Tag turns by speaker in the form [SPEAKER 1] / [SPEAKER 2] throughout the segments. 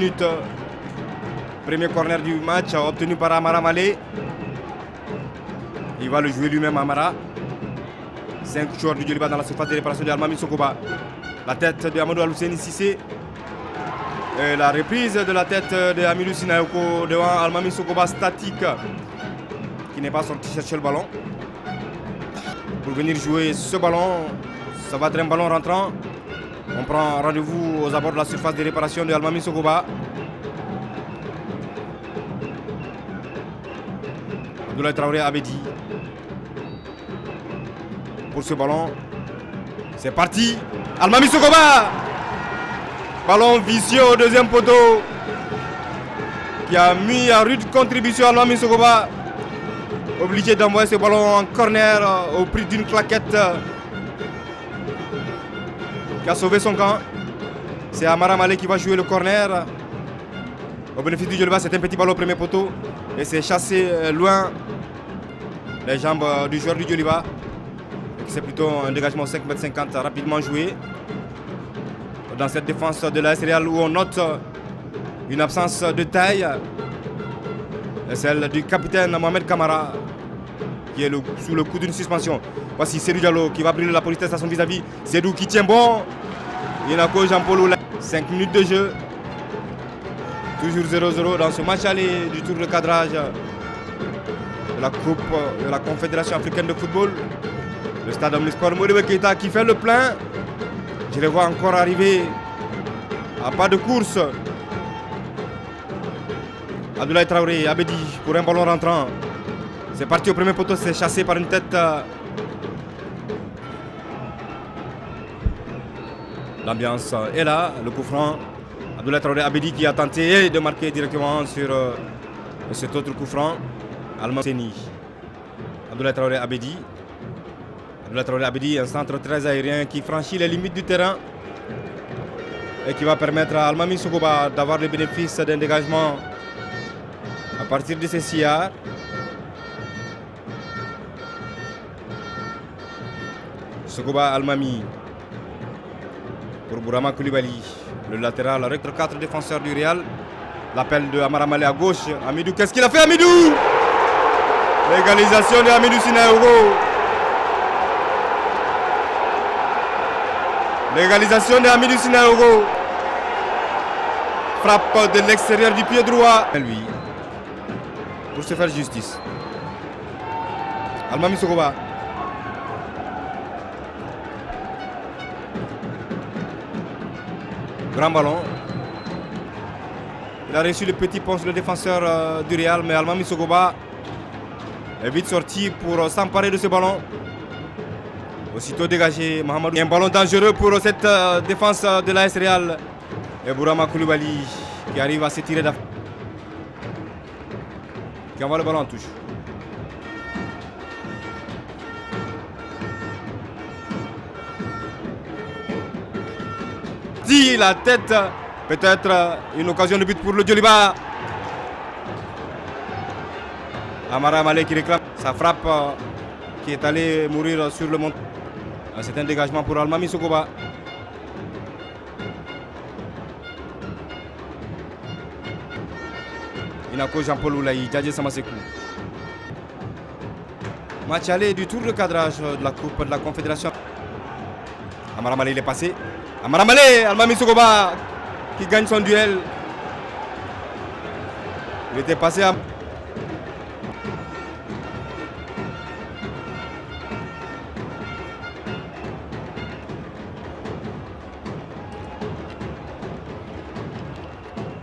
[SPEAKER 1] minutes. Premier corner du match obtenu par Amara Malé. Il va le jouer lui-même, Amara. 5 joueurs du Djoliba dans la surface de réparation de Almami Sokoba. La tête de Amadou Alousseni Sissé. Et la reprise de la tête de Amilou Sinaoko devant Almami Sokoba statique, qui n'est pas sorti chercher le ballon. Pour venir jouer ce ballon, ça va être un ballon rentrant. On prend rendez-vous aux abords de la surface de réparation de Almami Sokoba. Abdoulaye Traoré Abedi. Pour ce ballon, c'est parti. Almami Sokoba. Ballon vicieux au deuxième poteau, qui a mis en rude contribution Almami Sokoba. Obligé d'envoyer ce ballon en corner au prix d'une claquette qui a sauvé son camp. C'est Amara Malé qui va jouer le corner. Au bénéfice du Djoliba, c'est un petit ballon au premier poteau. Et c'est chassé loin les jambes du joueur du Djoliba. C'est plutôt un dégagement 5,50 m rapidement joué. Dans cette défense de l'AS Real où on note une absence de taille. Celle du capitaine Mohamed Kamara, qui est sous le coup d'une suspension. Voici Seydou Diallo qui va brûler la politesse à son vis-à-vis. Seydou qui tient bon. Inako Jean-Paul Oula. 5 minutes de jeu. Toujours 0-0 dans ce match aller du tour de cadrage de la Coupe de la Confédération africaine de football. Le stade omnisport Modibo Keïta qui fait le plein. Je les vois encore arriver à pas de course. Abdoulaye Traoré Abedi pour un ballon rentrant. C'est parti au premier poteau, c'est chassé par une tête. L'ambiance est là, le coup franc. Abdoulaye Traoré Abedi qui a tenté de marquer directement sur cet autre coup franc. Almami Abdoulaye Traoré Abedi. Abdoulaye Traoré Abedi, un centre très aérien qui franchit les limites du terrain et qui va permettre à Almami Sokoba d'avoir le bénéfice d'un dégagement à partir de ses sillards. Sokoba Almami pour Bourama Koulibaly, le latéral recteur 4 défenseurs du Real. L'appel de Amara Malé à gauche. Amidou, qu'est-ce qu'il a fait, Amidou? L'égalisation de Amidou Sinaoko. L'égalisation de Amidou Sinaoko. Frappe de l'extérieur du pied droit. Lui, pour se faire justice. Almami Sokoba. Grand ballon. Il a reçu le petit ponce, le défenseur du Real, mais Almami Sokoba est vite sorti pour s'emparer de ce ballon. Aussitôt dégagé, Mohamed. Un ballon dangereux pour cette défense de l'AS Real. Et Bourama Koulibaly qui arrive à se tirer d'affaire. Qui envoie le ballon en touche. La tête, peut-être une occasion de but pour le Djoliba. Amara Malé qui réclame sa frappe qui est allée mourir sur le montant. C'est un dégagement pour Almami Sokoba. Inako Jean-Paul Oulaï, Djadje Samasekou. Match aller du tour de cadrage de la Coupe de la Confédération. Amara Malé il est passé. Amara Malé, Almami Sokoba qui gagne son duel. Il était passé à...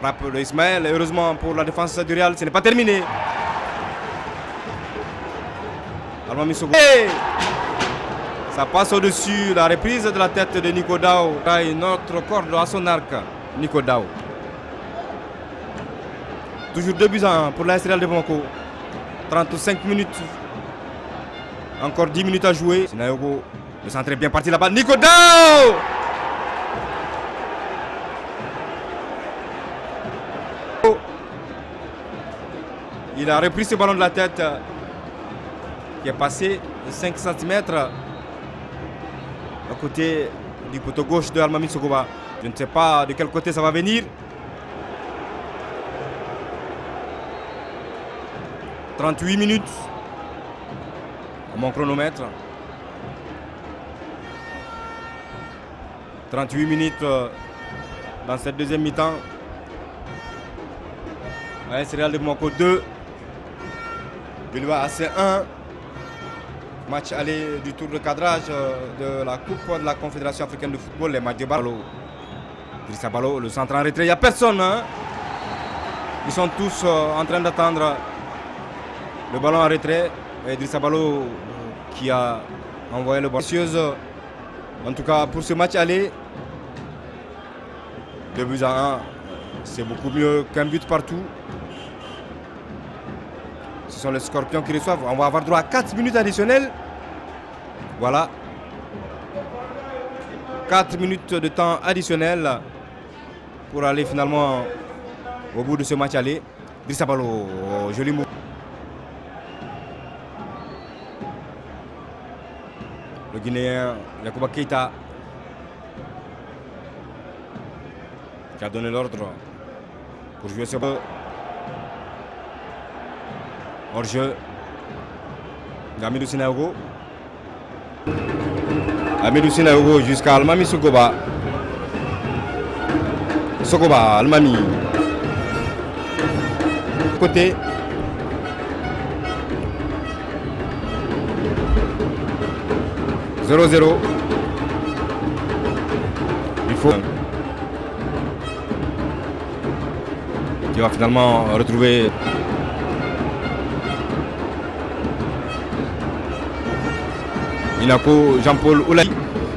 [SPEAKER 1] Frappe de Ismaël, heureusement pour la défense du Real, ce n'est pas terminé. Almami Sokoba. Hey, ça passe au-dessus, la reprise de la tête de Nico Dao. Une autre corde à son arc, Nico Dao. Toujours 2-1 pour l'AS Real de Bamako. 35 minutes. Encore 10 minutes à jouer. Sinaoko, le centre est bien parti là-bas. Nico Dao. Il a repris ce ballon de la tête qui est passé de 5 cm à côté du poteau gauche de Almami Sokoba. Je ne sais pas de quel côté ça va venir. 38 minutes à mon chronomètre. 38 minutes dans cette deuxième mi-temps. AS Real de Bamako 2. Guelwaar AC 1. Match aller du tour de cadrage de la Coupe de la Confédération africaine de football, les matchs de Balo. Idrissa Balo, le centre en retrait, il n'y a personne. Hein? Ils sont tous en train d'attendre le ballon en retrait. Et Idrissa Balo qui a envoyé le ballon. En tout cas, pour ce match aller, 2 buts à 1, c'est beaucoup mieux qu'un but partout. Ce sont les Scorpions qui reçoivent. On va avoir droit à 4 minutes additionnelles. Voilà. 4 minutes de temps additionnel pour aller finalement au bout de ce match aller. Idrissa Balo, joli mot. Le Guinéen Yacouba Keita qui a donné l'ordre pour jouer ce ballon. Hors-jeu. Amidou Sinaogo. Amidou Sinaogo jusqu'à Almami Sokoba. Sokoba, Almami. Côté. « 0-0. Il faut qui va finalement retrouver Inako Jean-Paul Oulaye.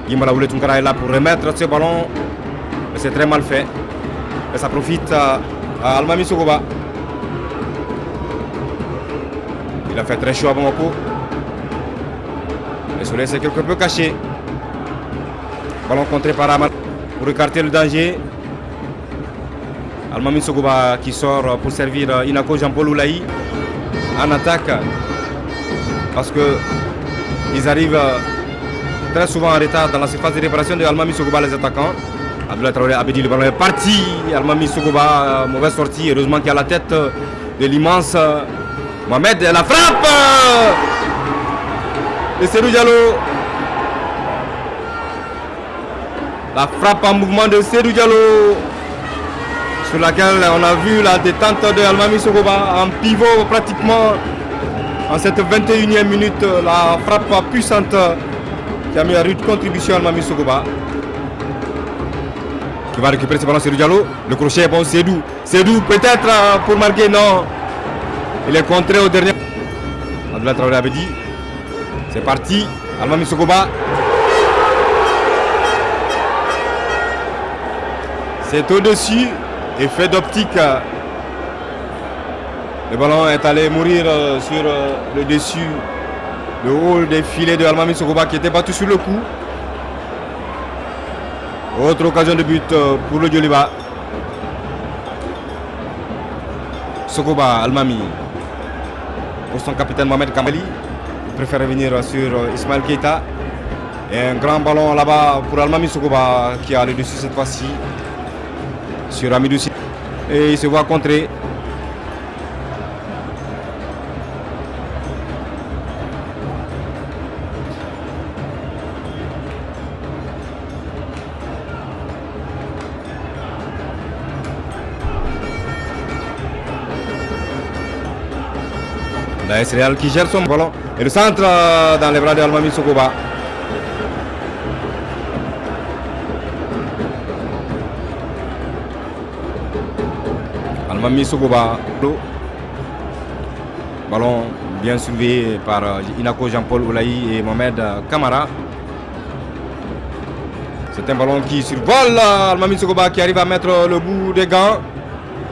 [SPEAKER 1] Guimbala Oulé Tunkara est là pour remettre ce ballon. Mais c'est très mal fait. Et ça profite à Almami Sokoba. Il a fait très chaud à Bamako. Le soleil s'est quelque peu caché. Ballon contré par Amal pour écarter le danger. Almami Sokoba qui sort pour servir Inako Jean-Paul Oulaye en attaque. Parce que ils arrivent très souvent en retard dans la surface de réparation de Almami Sokoba, les attaquants. Abdoulaye Traoré Abedi, le ballon est parti. Almami Sokoba, mauvaise sortie. Heureusement qu'il y a la tête de l'immense Mohamed. La frappe de Seydou Diallo. La frappe en mouvement de Seydou Diallo, sur laquelle on a vu la détente de Almami Sokoba en pivot pratiquement en cette 21e minute. La frappe puissante qui a mis à rude contribution à Almami Sokoba. Qui va récupérer ce ballon, Seydou Diallo. Le crochet est bon, Seydou. Seydou peut-être pour marquer, non. Il est contré au dernier. Abdoulaye Traoré Abedi. C'est parti, Almami Sokoba. C'est au-dessus, effet d'optique. Le ballon est allé mourir sur le dessus, le haut des filets de Almami Sokoba qui était battu sur le coup. Autre occasion de but pour le Djoliba. Sokoba, Almami. Pour son capitaine Mohamed Kamali. Préfère revenir sur Ismaël Keita. Et un grand ballon là-bas pour Almami Sokoba qui a le dessus cette fois-ci sur Amidou Sy. Et il se voit contrer. La AS Real qui gère son ballon. Et le centre dans les bras de Almami Sokoba. Almami Sokoba. Ballon bien soulevé par Inako Jean-Paul Oulaye et Mohamed Kamara. C'est un ballon qui survole Almami Sokoba qui arrive à mettre le bout des gants.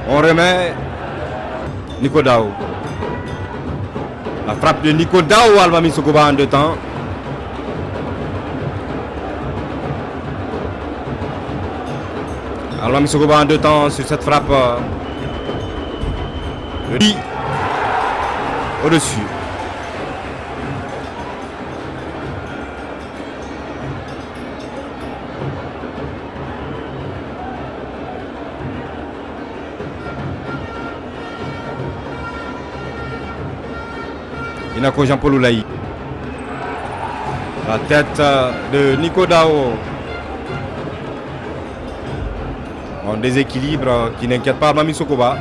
[SPEAKER 1] On remet Nico Dao. La frappe de Nico Dao, Almami Sokoba en 2 temps. Almami Sokoba en 2 temps sur cette frappe. Le lit au-dessus. Inako Jean-Paul Oulaï. La tête de Nico Dao. Un déséquilibre qui n'inquiète pas Mami Sokoba.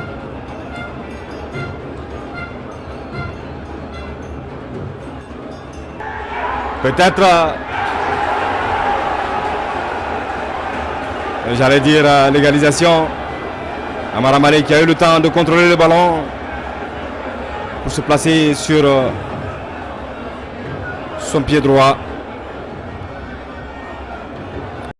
[SPEAKER 1] Peut-être, j'allais dire l'égalisation. Amara Malé qui a eu le temps de contrôler le ballon pour se placer sur son pied droit.